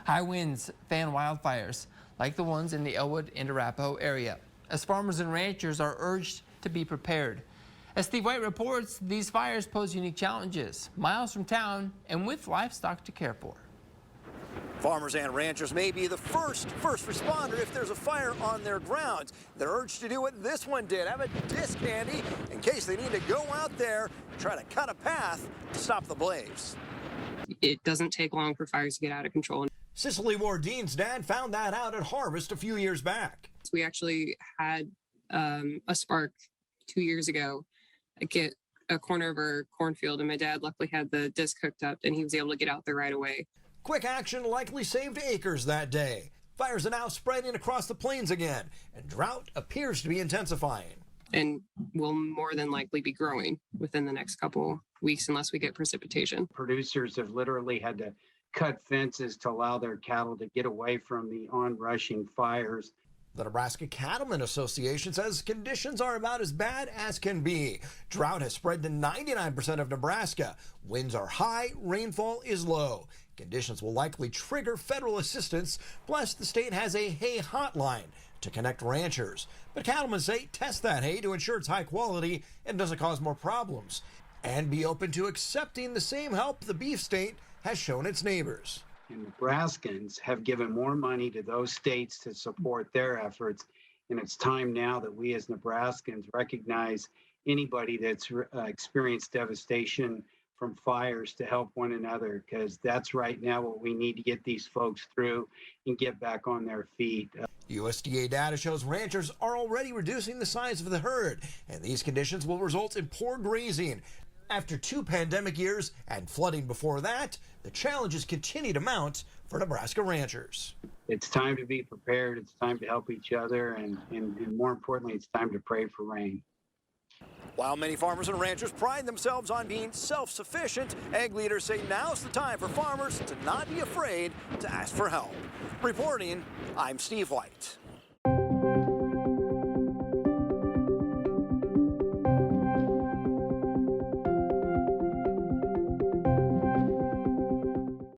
High winds fan wildfires, like the ones in the Elwood and Arapahoe area, as farmers and ranchers are urged to be prepared. As Steve White reports, these fires pose unique challenges, miles from town and with livestock to care for. Farmers and ranchers may be the first responder if there's a fire on their grounds. They're urged to do what this one did, have a disc handy in case they need to go out there and try to cut a path to stop the blaze. It doesn't take long for fires to get out of control. Cicely Wardine's dad found that out at harvest a few years back. We actually had a spark 2 years ago get a corner of our cornfield, and my dad luckily had the disc hooked up and he was able to get out there right away. Quick action likely saved acres that day. Fires are now spreading across the plains again, and drought appears to be intensifying. And will more than likely be growing within the next couple weeks unless we get precipitation. Producers have literally had to cut fences to allow their cattle to get away from the onrushing fires. The Nebraska Cattlemen Association says conditions are about as bad as can be. Drought has spread to 99% of Nebraska. Winds are high, rainfall is low. Conditions will likely trigger federal assistance, plus the state has a hay hotline to connect ranchers. But cattlemen say test that hay to ensure it's high quality and doesn't cause more problems. And be open to accepting the same help the beef state has shown its neighbors. And Nebraskans have given more money to those states to support their efforts. And it's time now that we as Nebraskans recognize anybody that's experienced devastation from fires to help one another, because that's right now what we need to get these folks through and get back on their feet. USDA data shows ranchers are already reducing the size of the herd, and these conditions will result in poor grazing. After 2 pandemic years and flooding before that, the challenges continue to mount for Nebraska ranchers. It's time to be prepared. It's time to help each other. And more importantly, it's time to pray for rain. While many farmers and ranchers pride themselves on being self-sufficient, ag leaders say now's the time for farmers to not be afraid to ask for help. Reporting, I'm Steve White.